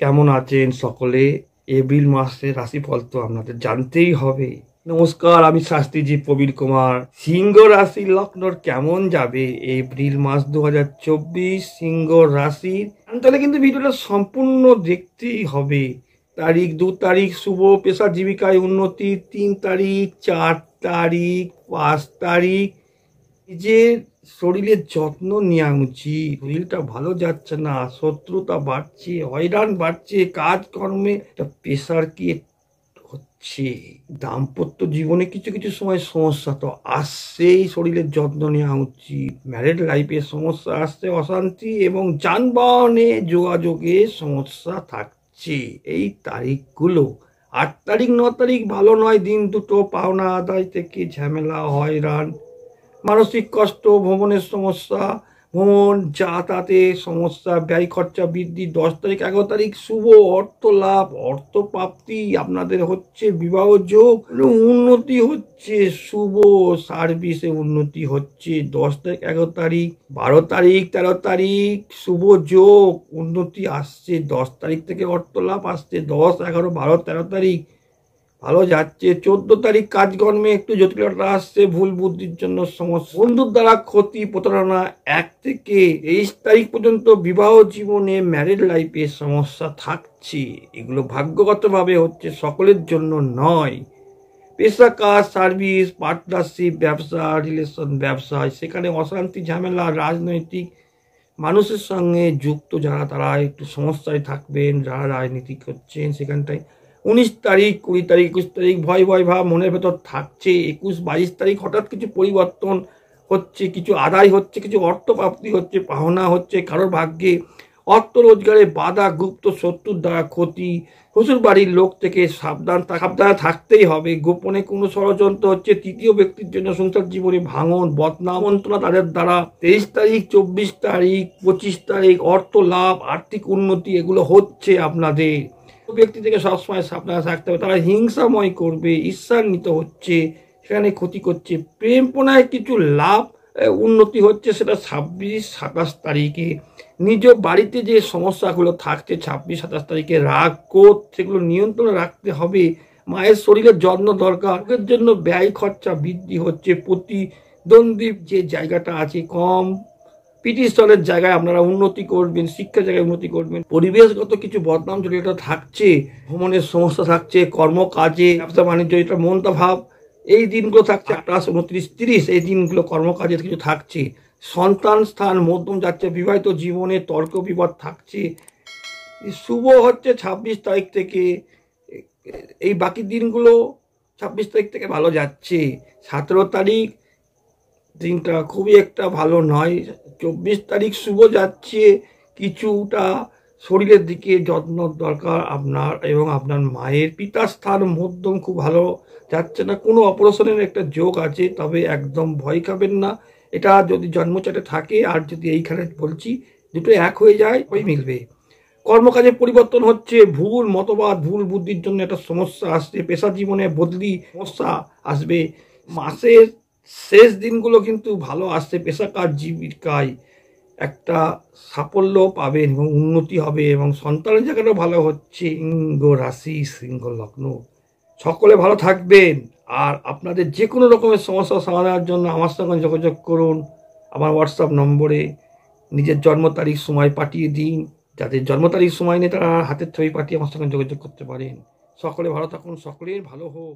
কেমন আছেন সকলে? এপ্রিল মাসের রাশিফল তো আপনাদের জানতেই হবে। নমস্কার, আমি শাস্ত্রীজি প্রবীর কুমার। সিংহ রাশি লগ্নর কেমন যাবে এপ্রিল মাস 2024 সিংহ রাশির, তাহলে কিন্তু ভিডিওটা সম্পূর্ণ দেখতেই হবে। তারিখ 2 তারিখ শুভ, পেশা জীবিকায় উন্নতি। 3 তারিখ, 4 তারিখ, 5 তারিখ নিজের শরীরের যত্ন নেওয়া উচিত। শরীরটা ভালো যাচ্ছে না, শত্রুতা বাড়ছে, হয়রান বাড়ছে, কাজকর্মে একটা প্রেশার কি হচ্ছে। দাম্পত্য জীবনে কিছু কিছু সময় সমস্যা তো আসছেই, শরীরের যত্ন নেওয়া উচিত। ম্যারেড লাইফে সমস্যা আসছে, অশান্তি এবং যানবাহনে যোগাযোগে সমস্যা থাকছে এই তারিখগুলো। 8 তারিখ 9 তারিখ ভালো নয়, দিন দুটো পাওনা আদায় থেকে ঝামেলা, হয়রান, মানসিক কষ্ট, ভ্রমণের সমস্যা, ভ্রমণ যাতায়াতের সমস্যা, ব্যয় খরচা বৃদ্ধি। 10 তারিখ 11 তারিখ শুভ, অর্থ লাভ, অর্থ প্রাপ্তি আপনাদের হচ্ছে, বিবাহ যোগ, উন্নতি হচ্ছে, শুভ সার্ভিসে উন্নতি হচ্ছে। 10 তারিখ 11 তারিখ, 12 তারিখ 13 তারিখ শুভ যোগ, উন্নতি আসছে। 10 তারিখ থেকে অর্থ লাভ আসছে। 10 11 12 13 তারিখ ভালো যাচ্ছে। 14 তারিখ কাজকর্মে একটু জটিলতা আসছে, ভুল বুদ্ধির জন্য সমস্যা, বন্ধুর দ্বারা ক্ষতি, প্রতারণা। 1 থেকে 23 তারিখ পর্যন্ত বিবাহ জীবনে, ম্যারিড লাইফে সমস্যা থাকছে। এগুলো ভাগ্যগতভাবে হচ্ছে, সকলের জন্য নয়। পেশা, কাজ, সার্ভিস, পার্টনারশিপ, ব্যবসা, রিলেশন, ব্যবসায় সেখানে অশান্তি, ঝামেলা, রাজনৈতিক মানুষের সঙ্গে যুক্ত যারা, তারা একটু সমস্যায় থাকবেন। যারা রাজনীতি করছেন সেখানটায় 19 তারিখ 20 তারিখ 21 তারিখ ভয় ভয় ভাব মনের ভেতর থাকছে। 21 22 তারিখ হঠাৎ কিছু পরিবর্তন হচ্ছে, কিছু আদায় হচ্ছে, কিছু অর্থ প্রাপ্তি হচ্ছে, পাওনা হচ্ছে, কারোর ভাগ্যে অর্থ রোজগারে বাধা, গুপ্ত শত্রুর দ্বারা ক্ষতি, শ্বশুর বাড়ির লোক থেকে সাবধানে থাকতেই হবে। গোপনে কোনো ষড়যন্ত্র হচ্ছে, তৃতীয় ব্যক্তির জন্য সংসার জীবনে ভাঙন, বদনাম, মন্ত্রণা তাদের দ্বারা। 23 তারিখ 24 তারিখ 25 তারিখ অর্থ লাভ, আর্থিক উন্নতি এগুলো হচ্ছে আপনাদের। ব্যক্তি থেকে সবসময় সাবধানে থাকতে হবে, তারা হিংসাময় করবে, ঈর্ষান্বিত হচ্ছে, সেখানে ক্ষতি করছে। প্রেম প্রণয় কিছু লাভ, উন্নতি হচ্ছে, সেটা 26 27 তারিখে। নিজ বাড়িতে যে সমস্যাগুলো থাকছে 26 27 তারিখে, রাগ ক্রোধ সেগুলো নিয়ন্ত্রণে রাখতে হবে। মায়ের শরীরের যত্ন দরকার, এর জন্য ব্যয় খরচা বৃদ্ধি হচ্ছে। প্রতিদ্বন্দ্বী যে জায়গাটা আছে কম, পিটিশনের জায়গায় আপনারা উন্নতি করবেন, শিক্ষার জায়গায় উন্নতি করবেন। পরিবেশগত কিছু বদনাম জড়িত থাকছে, ভ্রমণের সমস্যা থাকছে, কর্মকাজে, ব্যবসা বাণিজ্য, এটা মনটা ভাব এই দিনগুলো থাকছে। 28 29 30 এই দিনগুলো কর্মকাজে কিছু থাকছে। সন্তান স্থান মধ্যম যাচ্ছে, বিবাহিত জীবনে তর্ক বিবাদ থাকছে। শুভ হচ্ছে 26 তারিখ থেকে, এই বাকি দিনগুলো 26 তারিখ থেকে ভালো যাচ্ছে। 17 তারিখ দিনটা খুবই একটা ভালো নয়। 24 তারিখ শুভ যাচ্ছে, কিছুটা শরীরের দিকে যত্ন দরকার আপনার এবং আপনার মায়ের। পিতার স্থান মধ্যম, খুব ভালো যাচ্ছে না, কোনো অপারেশনের একটা যোগ আছে, তবে একদম ভয় খাবেন না। এটা যদি জন্মচাটে থাকে আর যদি এইখানে বলছি দুটো এক হয়ে যায়, ওই মিলবে। কর্মকাজে পরিবর্তন হচ্ছে, ভুল মতবাদ, ভুল বুদ্ধির জন্য একটা সমস্যা আসছে। পেশা জীবনে বদলি সমস্যা আসবে। মাসের শেষ দিনগুলো কিন্তু ভালো আসছে, পেশা কাজ জীবিকায় একটা সাফল্য পাবেন এবং উন্নতি হবে, এবং সন্তানের জায়গাটাও ভালো হচ্ছে। সিংহ রাশি, সিংহ লগ্ন সকলে ভালো থাকবেন। আর আপনাদের যে কোনো রকমের সমস্যা সমাধানের জন্য আমার সঙ্গে যোগাযোগ করুন। আমার হোয়াটসঅ্যাপ নম্বরে নিজের জন্ম তারিখ সময় পাঠিয়ে দিন। যাদের জন্ম তারিখ সময় নেই তারা হাতের ছবি পাঠিয়ে আমার সঙ্গে যোগাযোগ করতে পারেন। সকলে ভালো থাকুন, সকলের ভালো হোক।